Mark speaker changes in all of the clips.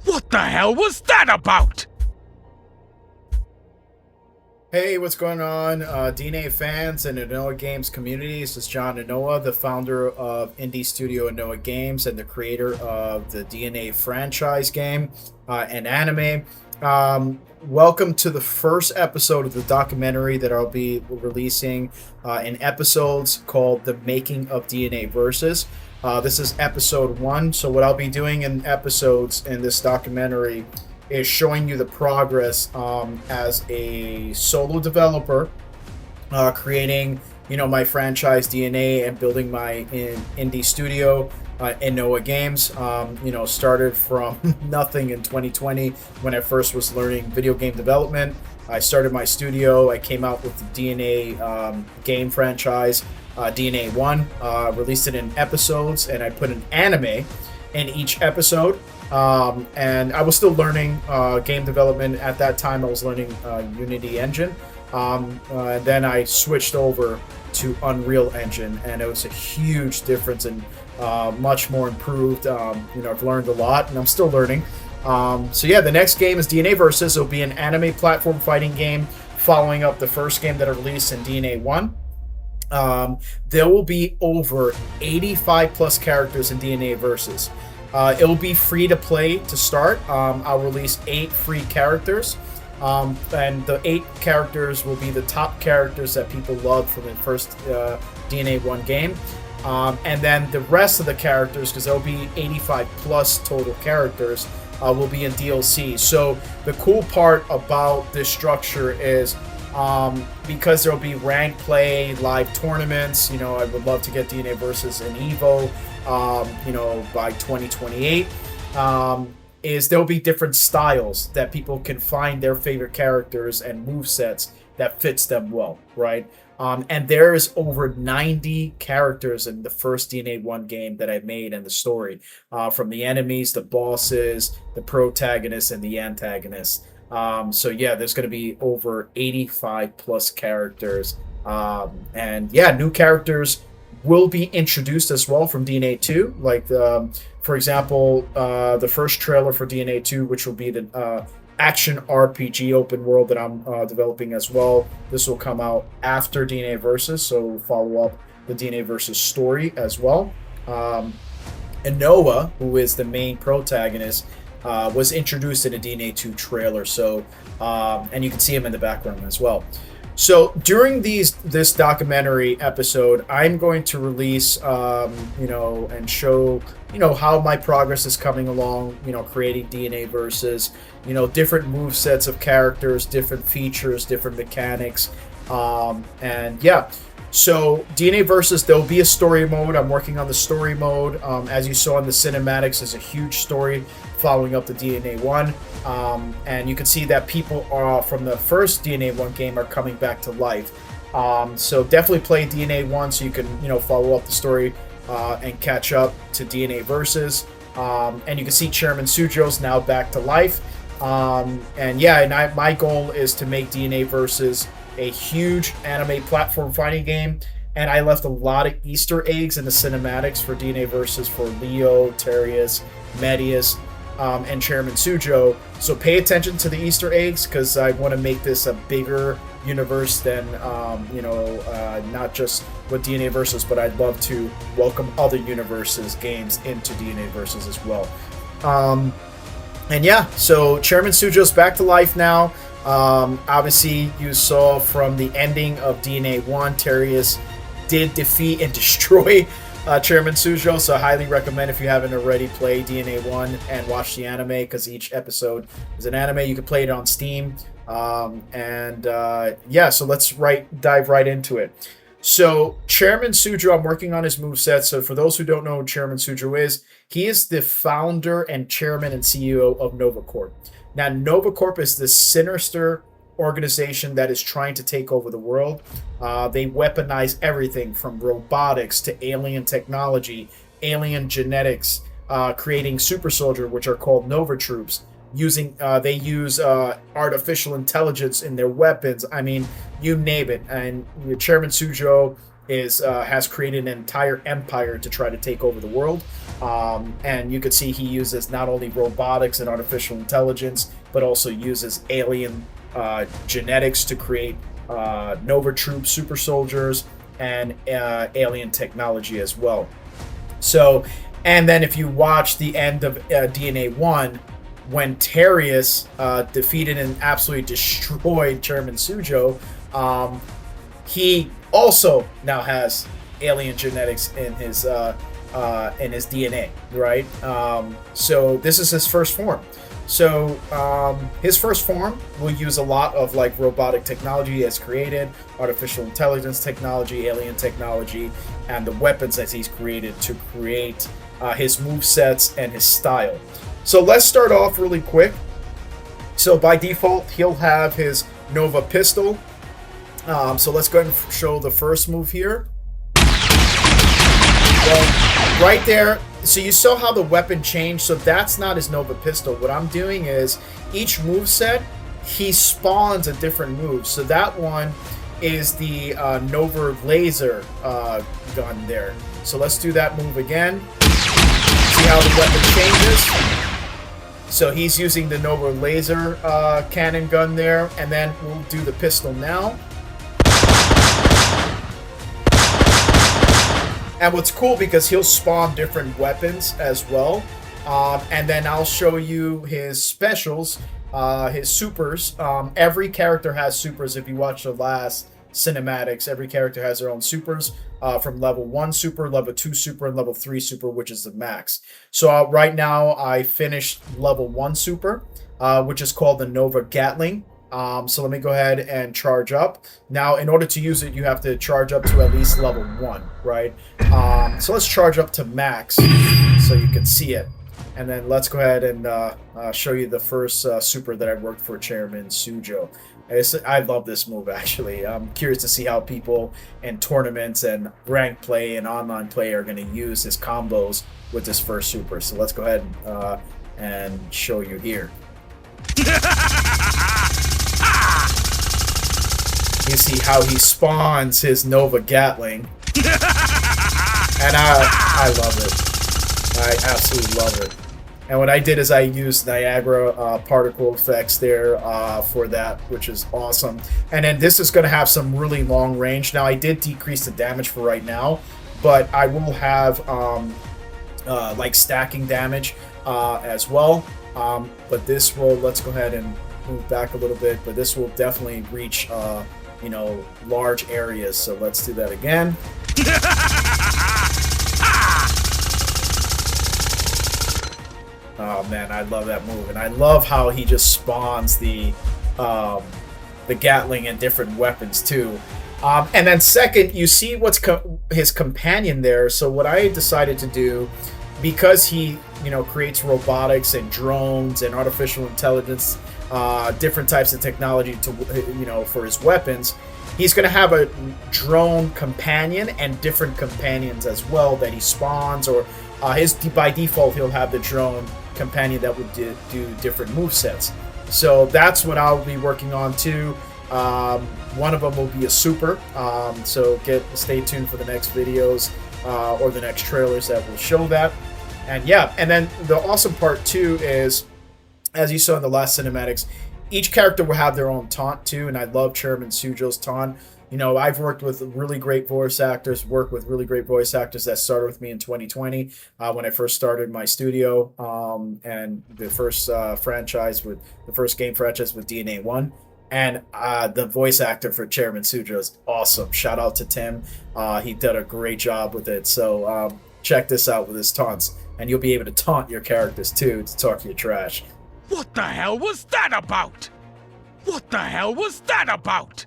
Speaker 1: What the hell was that about?
Speaker 2: Hey, what's going on, DNA fans and INOA Games community? This is John INOA, the founder of indie studio INOA Games and the creator of the DNA franchise game and anime. Welcome to the first episode of the documentary that I'll be releasing in episodes called The Making of DNAVERSUS. This is episode 1, so what I'll be doing in episodes in this documentary is showing you the progress as a solo developer, creating my franchise DNA and building my indie studio, INOA Games. Started from nothing in 2020 when I first was learning video game development. I started my studio. I came out with the DNA game franchise, DNA 1, released it in episodes, and I put an anime in each episode. And I was still learning game development at that time. I was learning Unity Engine. Then I switched over to Unreal Engine, and it was a huge difference and much more improved. I've learned a lot, and I'm still learning. The next game is DNAVERSUS. It'll be an anime platform fighting game following up the first game that I released in DNA 1. There will be over 85 plus characters in DNAVERSUS. It will be free to play to start. I'll release 8 free characters. And the 8 characters will be the top characters that people loved from the first DNA 1 game. And then the rest of the characters, because there'll be 85 plus total characters, will be in DLC. So the cool part about this structure is because there'll be ranked play, live tournaments. I would love to get DNAVERSUS and EVO. By 2028, is there'll be different styles that people can find their favorite characters and movesets that fits them well, right? And there's over 90 characters in the first DNA 1 game that I made and the story, from the enemies, the bosses, the protagonists, and the antagonists. There's going to be over 85 plus characters. New characters will be introduced as well from DNA 2. Like, for example, the first trailer for DNA 2, which will be the action RPG open world that I'm developing as well. This will come out after DNAVERSUS, so we'll follow up the DNAVERSUS story as well. INOA, who is the main protagonist, was introduced in a DNA 2 trailer, and you can see him in the background as well. So during this documentary episode, I'm going to release, and show, how my progress is coming along, creating DNAVERSUS, different move sets of characters, different features, different mechanics. So DNAVERSUS, there'll be a story mode. I'm working on the story mode. As you saw in the cinematics, there's a huge story following up the DNA 1. And you can see that people from the first DNA 1 game are coming back to life. So definitely play DNA 1 so you can, follow up the story and catch up to DNAVERSUS. And you can see Chairman Sujo's now back to life. My goal is to make DNAVERSUS a huge anime platform fighting game. And I left a lot of Easter eggs in the cinematics for DNAVERSUS for Leo, Terius, Medius, and Chairman Sujo. So pay attention to the Easter eggs, because I want to make this a bigger universe than, not just with DNAVERSUS, but I'd love to welcome other universes games into DNAVERSUS as well. So Chairman Sujo's back to life now. Obviously, you saw from the ending of DNA 1, Terius did defeat and destroy Chairman Sujo, so I highly recommend, if you haven't already, play DNA 1 and watch the anime, because each episode is an anime. You can play it on Steam. So let's dive right into it. So Chairman Sujo, I'm working on his moveset. So for those who don't know who Chairman Sujo is, he is the founder and chairman and CEO of Nova Corp. Now, Nova Corp is this sinister organization that is trying to take over the world. They weaponize everything from robotics to alien technology, alien genetics, creating super soldier, which are called Nova troops. They use artificial intelligence in their weapons. I mean, you name it. And Chairman Sujo has created an entire empire to try to take over the world. And you could see he uses not only robotics and artificial intelligence, but also uses alien genetics to create Nova troops, super soldiers, and alien technology as well. So, and then if you watch the end of DNA 1, when Terrius defeated and absolutely destroyed Chairman Sujo, he also now has alien genetics in his DNA, right? So this is his first form. So his first form will use a lot of like robotic technology he has created, artificial intelligence technology, alien technology, and the weapons that he's created to create his movesets and his style. So let's start off really quick. So by default, he'll have his Nova pistol. So let's go ahead and show the first move here. Well, right there, so you saw how the weapon changed, so that's not his Nova pistol. What I'm doing is, each moveset, he spawns a different move. So that one is the Nova laser gun there. So let's do that move again. See how the weapon changes? So he's using the Nova laser cannon gun there, and then we'll do the pistol now. And what's cool, because he'll spawn different weapons as well. And then I'll show you his specials, his supers. Every character has supers. If you watch the last cinematics, every character has their own supers. From level 1 super, level 2 super, and level 3 super, which is the max. So right now I finished level 1 super, which is called the Nova Gatling. So let me go ahead and charge up. Now, in order to use it, you have to charge up to at least level 1, right? So let's charge up to max so you can see it. And then let's go ahead and show you the first super that I worked for Chairman Sujo. I love this move, actually. I'm curious to see how people in tournaments and ranked play and online play are going to use his combos with this first super. So let's go ahead and show you here. You see how he spawns his Nova Gatling. And I love it. I absolutely love it. And what I did is I used Niagara particle effects there for that, which is awesome. And then this is going to have some really long range. Now, I did decrease the damage for right now, but I will have like stacking damage as well. But this will, let's go ahead and move back a little bit, but this will definitely reach you know, large areas. So let's do that again. Oh man, I love that move, and I love how he just spawns the Gatling and different weapons too. And then second, you see what's his companion there. So what I decided to do, because he, you know, creates robotics and drones and artificial intelligence, different types of technology to, you know, for his weapons, he's going to have a drone companion and different companions as well that he spawns, or by default he'll have the drone companion that would do different movesets. So that's what I'll be working on too. One of them will be a super, so stay tuned for the next videos or the next trailers that will show that. And yeah, and then the awesome part too is, as you saw in the last cinematics, each character will have their own taunt too, and I love Chairman Sujo's taunt. You know, I've worked with really great voice actors, that started with me in 2020 when I first started my studio, and the first game franchise with DNA 1. And the voice actor for Chairman Sujo is awesome. Shout out to Tim. He did a great job with it. So check this out with his taunts, and you'll be able to taunt your characters too to talk your trash.
Speaker 1: What the hell was that about? What the hell was that about?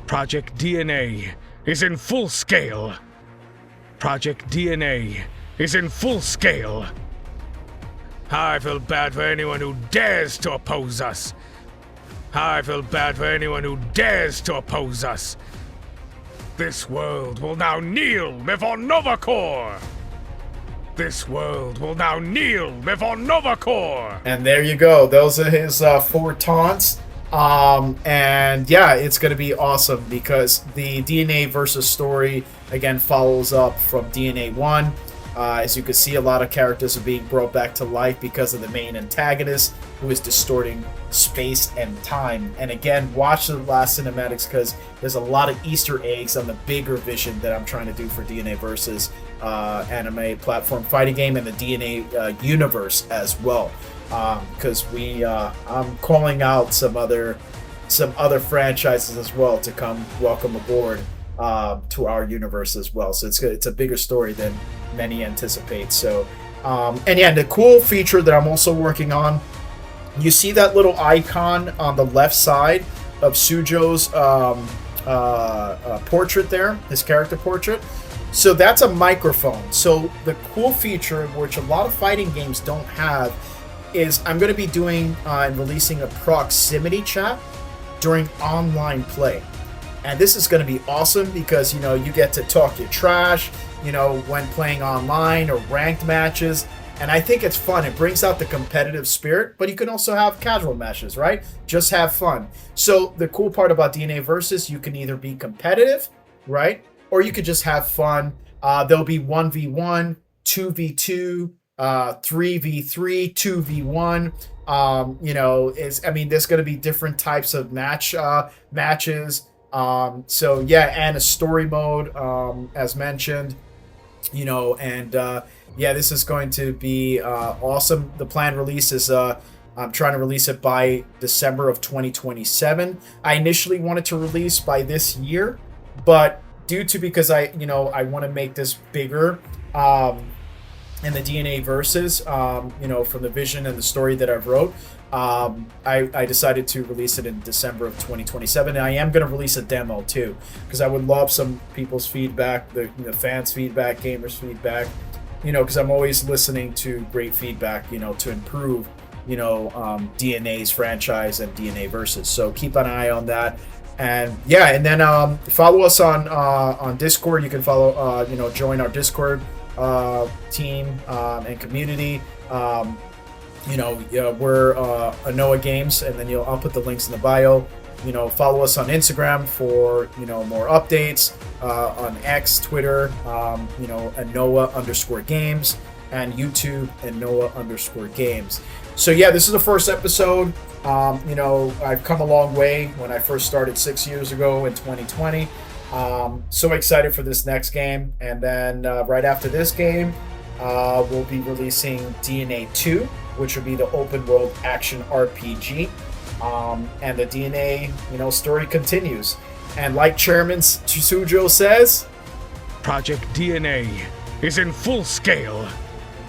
Speaker 1: Project DNA is in full scale. Project DNA is in full scale. I feel bad for anyone who dares to oppose us. I feel bad for anyone who dares to oppose us. This world will now kneel before Nova Corps. This world will now kneel before Nova Corps.
Speaker 2: And there you go. Those are his 4 taunts. And yeah, it's going to be awesome because the DNA versus story again follows up from DNA 1. As you can see, a lot of characters are being brought back to life because of the main antagonist, who is distorting space and time. And again, watch the last cinematics because there's a lot of Easter eggs on the bigger vision that I'm trying to do for DNAVERSUS anime platform fighting game and the DNA universe as well. Because I'm calling out some other franchises as well to come welcome aboard to our universe as well. So it's a bigger story than many anticipate. So and yeah, the cool feature that I'm also working on, you see that little icon on the left side of Sujo's portrait there, his character portrait. So that's a microphone. So the cool feature, which a lot of fighting games don't have, is I'm going to be doing and releasing a proximity chat during online play. And this is going to be awesome because, you know, you get to talk your trash, you know, when playing online or ranked matches. And I think it's fun. It brings out the competitive spirit, but you can also have casual matches, right? Just have fun. So the cool part about DNAVERSUS, you can either be competitive, right? Or you could just have fun. There'll be 1v1, 2v2, 3v3, 2v1. You know, there's going to be different types of matches. So yeah, and a story mode, as mentioned, you know, and yeah, this is going to be awesome. The planned release is I'm trying to release it by December of 2027. I initially wanted to release by this year, but because I want to make this bigger, in the DNAVERSUS, you know, from the vision and the story that I've wrote, I decided to release it in December of 2027. And I am going to release a demo too, because I would love some people's feedback, the fans' feedback, gamers' feedback, you know, because I'm always listening to great feedback, you know, to improve, you know, DNA's franchise and DNAVERSUS. So keep an eye on that. And yeah, and then follow us on Discord. You can follow, you know, join our Discord team and community. You know, we're INOA Games, and then I'll put the links in the bio. You know, follow us on Instagram for, you know, more updates, on X, Twitter, you know, INOA_games, and YouTube INOA_games. So yeah, this is the first episode. You know, I've come a long way when I first started 6 years ago in 2020. So excited for this next game. And then right after this game, we'll be releasing DNA 2, which will be the open world action RPG. And the DNA, you know, story continues. And like Chairman Sujo says,
Speaker 1: Project DNA is in full scale.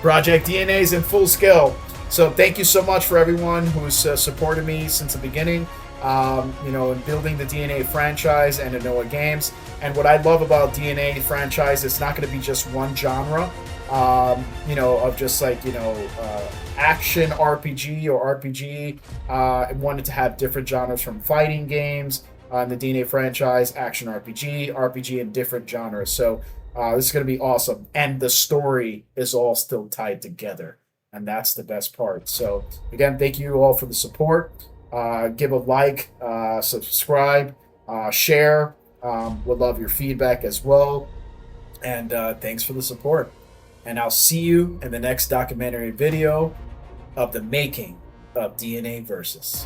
Speaker 2: Project DNA is in full scale. So thank you so much for everyone who's supported me since the beginning, you know, in building the DNA franchise and INOA Games. And what I love about DNA franchise, it's not going to be just one genre, you know, of just like, you know, action RPG or RPG. I wanted to have different genres from fighting games in the DNA franchise, action RPG in different genres. So this is going to be awesome. And the story is all still tied together. And that's the best part. So again, thank you all for the support. Give a like, subscribe, share. Would love your feedback as well. And thanks for the support. And I'll see you in the next documentary video of the making of DNAVERSUS.